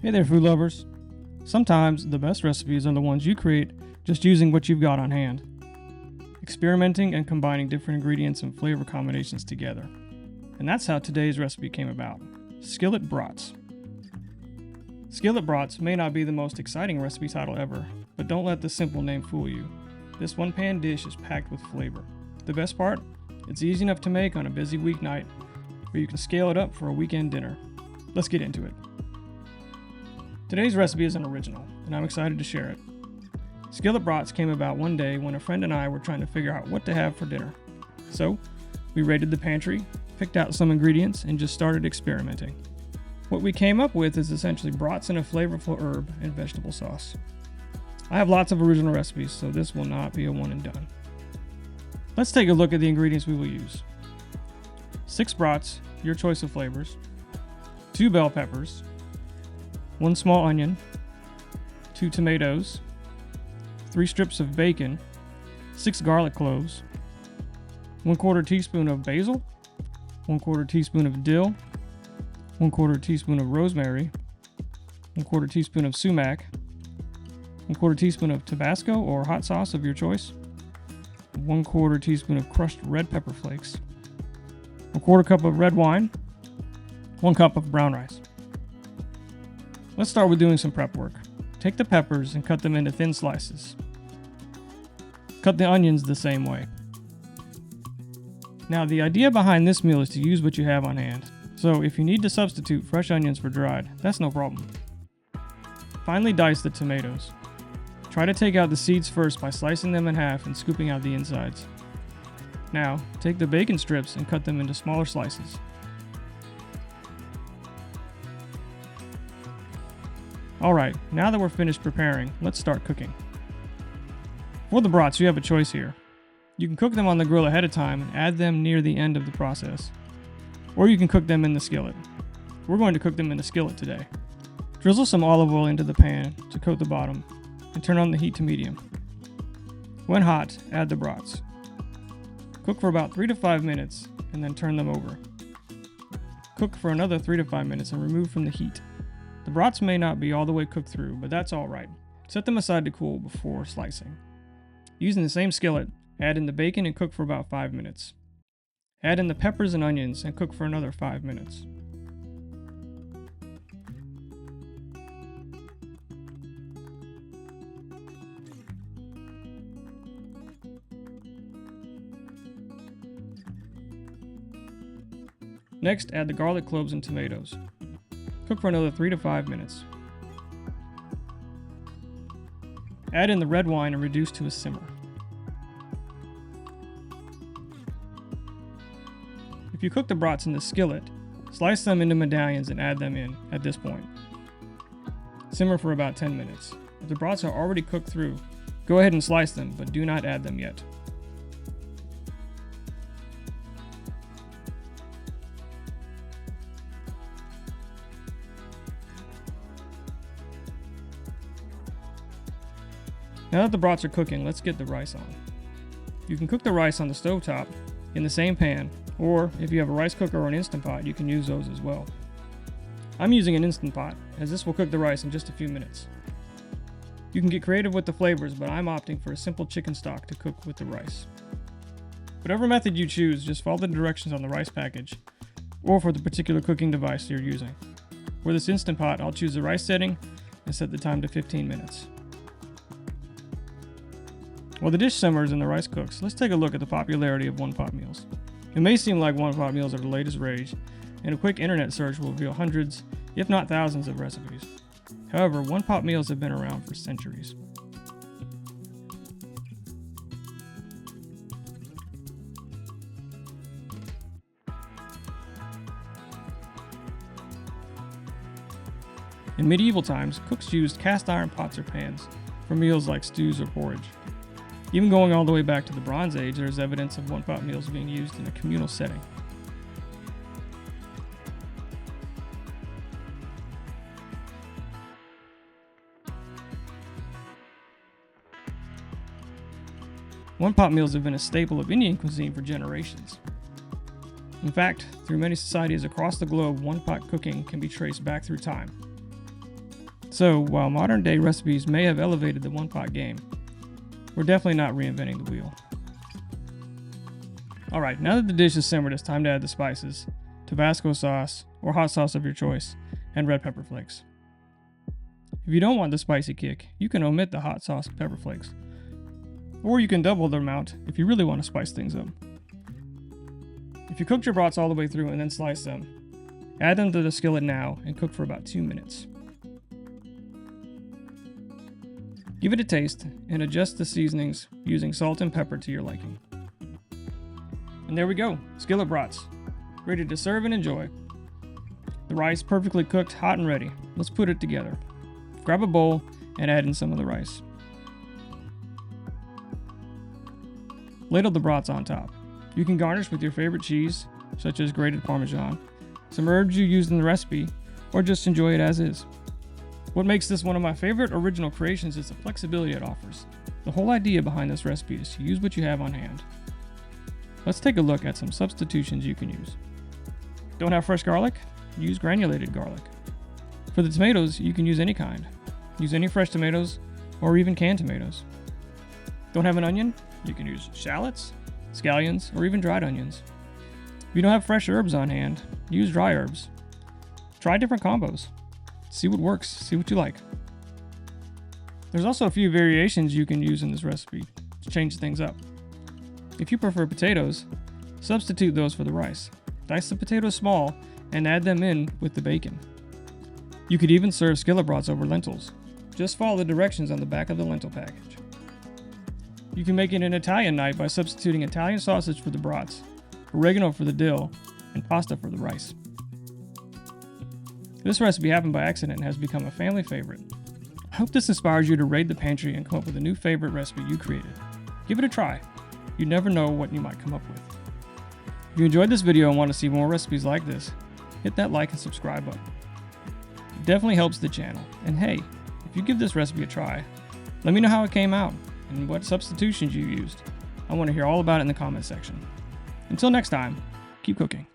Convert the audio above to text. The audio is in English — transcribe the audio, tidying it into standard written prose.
Hey there, food lovers. Sometimes the best recipes are the ones you create just using what you've got on hand, experimenting and combining different ingredients and flavor combinations together. And that's how today's recipe came about: Skillet Brats. Skillet Brats may not be the most exciting recipe title ever, but don't let the simple name fool you. This one-pan dish is packed with flavor. The best part? It's easy enough to make on a busy weeknight, or you can scale it up for a weekend dinner. Let's get into it. Today's recipe is an original, and I'm excited to share it. Skillet Brats came about one day when a friend and I were trying to figure out what to have for dinner. So, we raided the pantry, picked out some ingredients, and just started experimenting. What we came up with is essentially brats in a flavorful herb and vegetable sauce. I have lots of original recipes, so this will not be a one and done. Let's take a look at the ingredients we will use. 6 brats, your choice of flavors, 2 bell peppers, 1 small onion, 2 tomatoes, 3 strips of bacon, 6 garlic cloves, 1/4 teaspoon of basil, 1/4 teaspoon of dill, 1/4 teaspoon of rosemary, 1/4 teaspoon of sumac, 1/4 teaspoon of Tabasco or hot sauce of your choice, 1/4 teaspoon of crushed red pepper flakes, 1/4 cup of red wine, 1 cup of brown rice. Let's start with doing some prep work. Take the peppers and cut them into thin slices. Cut the onions the same way. Now, the idea behind this meal is to use what you have on hand. So if you need to substitute fresh onions for dried, that's no problem. Finely dice the tomatoes. Try to take out the seeds first by slicing them in half and scooping out the insides. Now, take the bacon strips and cut them into smaller slices. Alright, now that we're finished preparing, let's start cooking. For the brats, you have a choice here. You can cook them on the grill ahead of time and add them near the end of the process. Or you can cook them in the skillet. We're going to cook them in the skillet today. Drizzle some olive oil into the pan to coat the bottom and turn on the heat to medium. When hot, add the brats. Cook for about 3 to 5 minutes and then turn them over. Cook for another 3 to 5 minutes and remove from the heat. The brats may not be all the way cooked through, but that's alright. Set them aside to cool before slicing. Using the same skillet, add in the bacon and cook for about 5 minutes. Add in the peppers and onions and cook for another 5 minutes. Next, add the garlic cloves and tomatoes. Cook for another 3 to 5 minutes. Add in the red wine and reduce to a simmer. If you cook the brats in the skillet, slice them into medallions and add them in at this point. Simmer for about 10 minutes. If the brats are already cooked through, go ahead and slice them, but do not add them yet. Now that the brats are cooking, let's get the rice on. You can cook the rice on the stovetop in the same pan, or if you have a rice cooker or an Instant Pot, you can use those as well. I'm using an Instant Pot, as this will cook the rice in just a few minutes. You can get creative with the flavors, but I'm opting for a simple chicken stock to cook with the rice. Whatever method you choose, just follow the directions on the rice package, or for the particular cooking device you're using. For this Instant Pot, I'll choose the rice setting and set the time to 15 minutes. While the dish simmers and the rice cooks, let's take a look at the popularity of one-pot meals. It may seem like one-pot meals are the latest rage, and a quick internet search will reveal hundreds, if not thousands, of recipes. However, one-pot meals have been around for centuries. In medieval times, cooks used cast iron pots or pans for meals like stews or porridge. Even going all the way back to the Bronze Age, there is evidence of one-pot meals being used in a communal setting. One-pot meals have been a staple of Indian cuisine for generations. In fact, through many societies across the globe, one-pot cooking can be traced back through time. So, while modern day recipes may have elevated the one-pot game, we're definitely not reinventing the wheel. Alright, now that the dish is simmered, it's time to add the spices, Tabasco sauce, or hot sauce of your choice, and red pepper flakes. If you don't want the spicy kick, you can omit the hot sauce and pepper flakes. Or you can double the amount if you really want to spice things up. If you cooked your brats all the way through and then slice them, add them to the skillet now and cook for about 2 minutes. Give it a taste and adjust the seasonings using salt and pepper to your liking. And there we go, skillet brats, ready to serve and enjoy. The rice perfectly cooked, hot and ready. Let's put it together. Grab a bowl and add in some of the rice. Ladle the brats on top. You can garnish with your favorite cheese, such as grated Parmesan, some herbs you used in the recipe, or just enjoy it as is. What makes this one of my favorite original creations is the flexibility it offers. The whole idea behind this recipe is to use what you have on hand. Let's take a look at some substitutions you can use. Don't have fresh garlic? Use granulated garlic. For the tomatoes, you can use any kind. Use any fresh tomatoes, or even canned tomatoes. Don't have an onion? You can use shallots, scallions, or even dried onions. If you don't have fresh herbs on hand, use dry herbs. Try different combos. See what works, see what you like. There's also a few variations you can use in this recipe to change things up. If you prefer potatoes, substitute those for the rice. Dice the potatoes small and add them in with the bacon. You could even serve skillet brats over lentils. Just follow the directions on the back of the lentil package. You can make it an Italian night by substituting Italian sausage for the brats, oregano for the dill, and pasta for the rice. This recipe happened by accident and has become a family favorite. I hope this inspires you to raid the pantry and come up with a new favorite recipe you created. Give it a try. You never know what you might come up with. If you enjoyed this video and want to see more recipes like this, hit that like and subscribe button. It definitely helps the channel. And hey, if you give this recipe a try, let me know how it came out and what substitutions you used. I want to hear all about it in the comment section. Until next time, keep cooking.